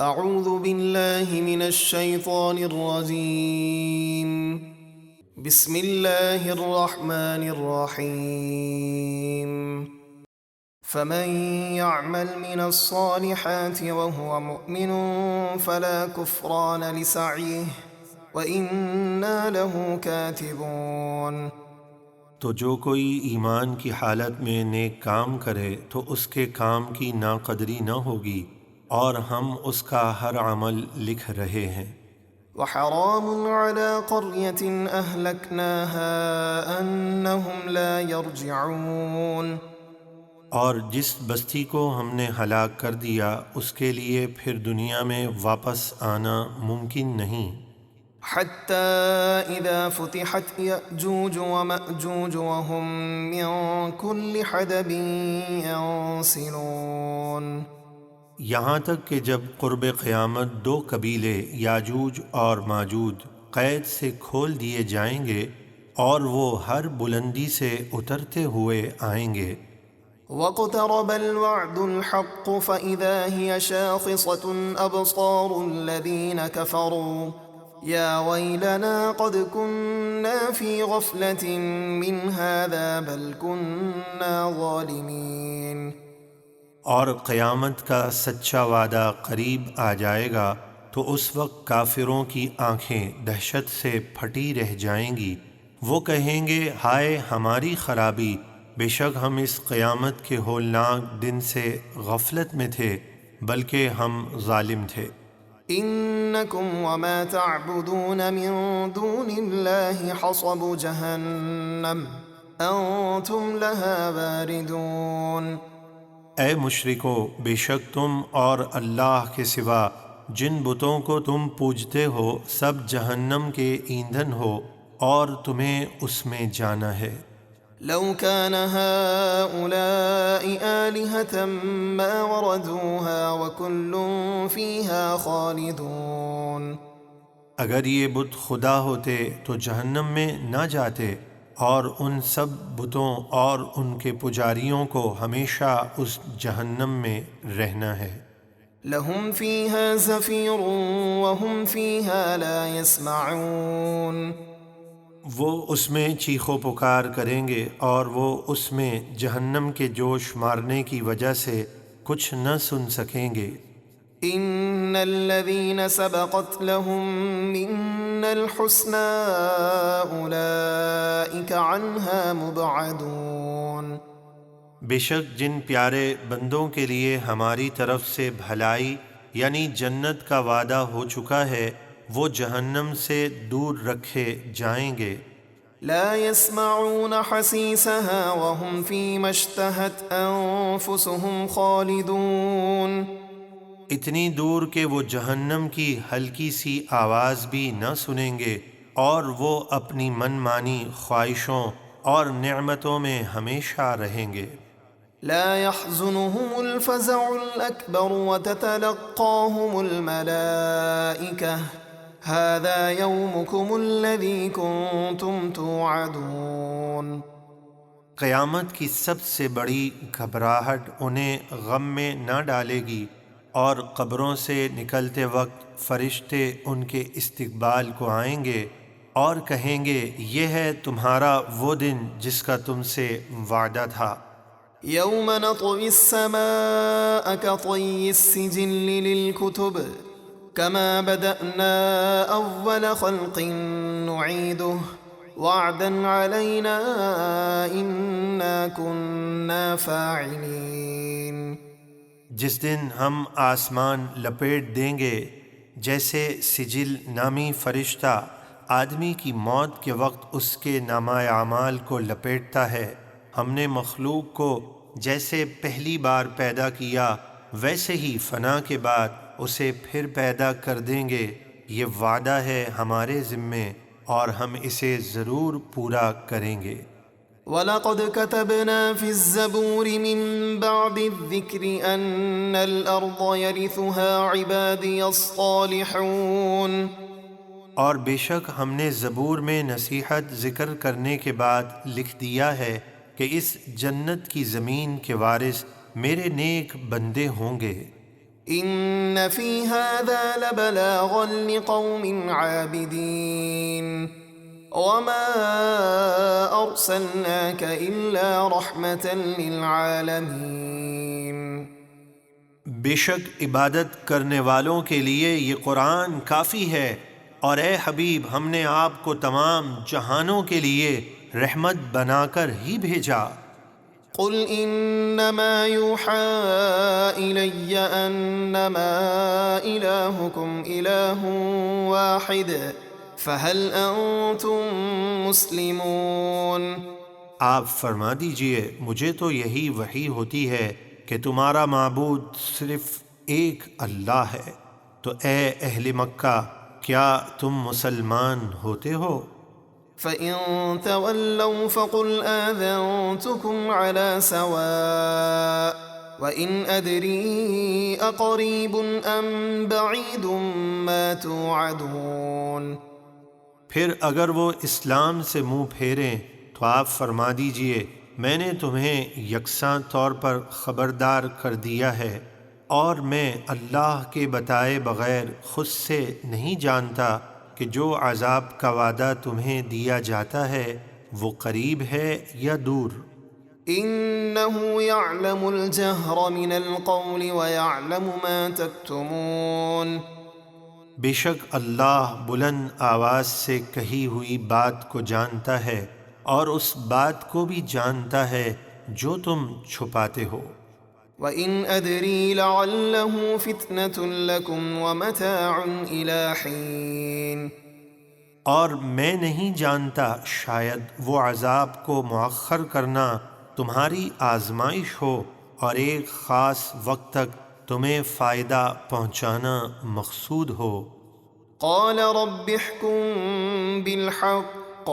اعوذ باللہ من الشیطان الرجیم بسم اللہ الرحمن الرحیم فمن يعمل من الصالحات وهو مؤمن فلا كفران لسعيه وإنا له كاتبون۔ تو جو کوئی ایمان کی حالت میں نیک کام کرے تو اس کے کام کی ناقدری نہ ہوگی، اور ہم اس کا ہر عمل لکھ رہے ہیں۔ وحرام على قرية أهلكناها أنهم لا يرجعون۔ اور جس بستی کو ہم نے ہلاک کر دیا اس کے لیے پھر دنیا میں واپس آنا ممکن نہیں۔ حتى إذا فتحت يأجوج ومأجوج وهم من كل حدب ينسلون۔ یہاں تک کہ جب قرب قیامت دو قبیلے یاجوج اور ماجوج قید سے کھول دیے جائیں گے اور وہ ہر بلندی سے اترتے ہوئے آئیں گے۔ واقترب الوعد الحق فإذا هي شاخصة أبصار الذين كفروا يا ويلنا قد كنا في غفلة من هذا بل كنا ظالمين۔ اور قیامت کا سچا وعدہ قریب آ جائے گا تو اس وقت کافروں کی آنکھیں دہشت سے پھٹی رہ جائیں گی، وہ کہیں گے ہائے ہماری خرابی، بے شک ہم اس قیامت کے ہولناک دن سے غفلت میں تھے بلکہ ہم ظالم تھے۔ انکم وما تعبدون من دون اللہ حصب جہنم انتم لها واردون۔ اے مشرکو، بے شک تم اور اللہ کے سوا جن بتوں کو تم پوجتے ہو سب جہنم کے ایندھن ہو اور تمہیں اس میں جانا ہے۔ لو كان هؤلاء آلهة ما وردوها وكل فيها خالدون۔ اگر یہ بت خدا ہوتے تو جہنم میں نہ جاتے، اور ان سب بتوں اور ان کے پجاریوں کو ہمیشہ اس جہنم میں رہنا ہے۔ لهم فيها زفير وهم فيها لا يسمعون۔ وہ اس میں چیخ و پکار کریں گے اور وہ اس میں جہنم کے جوش مارنے کی وجہ سے کچھ نہ سن سکیں گے۔ ان الذين سبقت لهم منا الحسنى اولئك عنها مبعدون۔ بے شک جن پیارے بندوں کے لیے ہماری طرف سے بھلائی یعنی جنت کا وعدہ ہو چکا ہے وہ جہنم سے دور رکھے جائیں گے۔ لا يسمعون حسيسها وهم فيما اشتهت انفسهم خالدون۔ اتنی دور کہ وہ جہنم کی ہلکی سی آواز بھی نہ سنیں گے اور وہ اپنی من مانی خواہشوں اور نعمتوں میں ہمیشہ رہیں گے۔ لا يحزنهم الفزع الأكبر وتتلقاهم الملائكة هذا يومكم الذي كنتم توعدون۔ قیامت کی سب سے بڑی گھبراہٹ انہیں غم میں نہ ڈالے گی، اور قبروں سے نکلتے وقت فرشتے ان کے استقبال کو آئیں گے اور کہیں گے یہ ہے تمہارا وہ دن جس کا تم سے وعدہ تھا۔ يوم نطوي السماء كطي السجل للكتب كما بدأنا أول خلق نعيده وعدا علينا إنا كنا فاعلين۔ جس دن ہم آسمان لپیٹ دیں گے جیسے سجل نامی فرشتہ آدمی کی موت کے وقت اس کے نامہ اعمال کو لپیٹتا ہے، ہم نے مخلوق کو جیسے پہلی بار پیدا کیا ویسے ہی فنا کے بعد اسے پھر پیدا کر دیں گے، یہ وعدہ ہے ہمارے ذمے اور ہم اسے ضرور پورا کریں گے۔ وَلَقَدْ كَتَبْنَا فِي الزَّبُورِ مِن بَعْدِ الذِّكْرِ أَنَّ الْأَرْضَ يَرِثُهَا عِبَادِيَ الصَّالِحُونَ۔ اور بے شک ہم نے زبور میں نصیحت ذکر کرنے کے بعد لکھ دیا ہے کہ اس جنت کی زمین کے وارث میرے نیک بندے ہوں گے۔ إن في هذا لبلاغا لقوم عابدين وما أرسلناك إلا رحمة للعالمين۔ بے شک عبادت کرنے والوں کے لیے یہ قرآن کافی ہے، اور اے حبیب ہم نے آپ کو تمام جہانوں کے لیے رحمت بنا کر ہی بھیجا۔ قل انما يوحى الي انما الهكم اله واحد فهل انتم مسلمون۔ آپ فرما دیجئے مجھے تو یہی وحی ہوتی ہے کہ تمہارا معبود صرف ایک اللہ ہے، تو اے اہل مکہ کیا تم مسلمان ہوتے ہو؟ فَإِن تَوَلَّوْا فَقُلْ آذَنْتُكُمْ عَلَى سَوَاءٍ وَإِنْ أَدْرِي أَقَرِيبٌ أَمْ بَعِيدٌ مَا تُوعَدُونَ۔ پھر اگر وہ اسلام سے منہ پھیریں تو آپ فرما دیجئے میں نے تمہیں یکساں طور پر خبردار کر دیا ہے، اور میں اللہ کے بتائے بغیر خود سے نہیں جانتا کہ جو عذاب کا وعدہ تمہیں دیا جاتا ہے وہ قریب ہے یا دور۔ إِنَّهُ يَعْلَمُ الْجَهْرَ مِنَ الْقَوْلِ وَيَعْلَمُ مَا تَكْتُمُونَ۔ بے شک اللہ بلند آواز سے کہی ہوئی بات کو جانتا ہے، اور اس بات کو بھی جانتا ہے جو تم چھپاتے ہو۔ وَإِنْ أَدْرِي لَعَلَّهُ فِتْنَةٌ لَكُمْ وَمَتَاعٌ إِلَى حِينٍ۔ اور میں نہیں جانتا شاید وہ عذاب کو مؤخر کرنا تمہاری آزمائش ہو، اور ایک خاص وقت تک تمہیں فائدہ پہنچانا مقصود ہو۔ قال رب احكم بالحق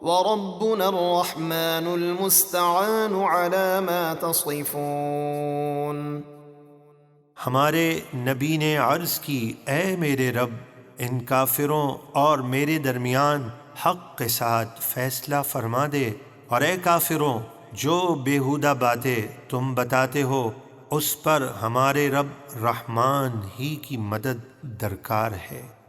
وربنا الرحمن المستعان على ما تصفون۔ ہمارے نبی نے عرض کی اے میرے رب ان کافروں اور میرے درمیان حق کے ساتھ فیصلہ فرما دے، اور اے کافروں جو بیہودہ باتیں تم بتاتے ہو اس پر ہمارے رب رحمان ہی کی مدد درکار ہے۔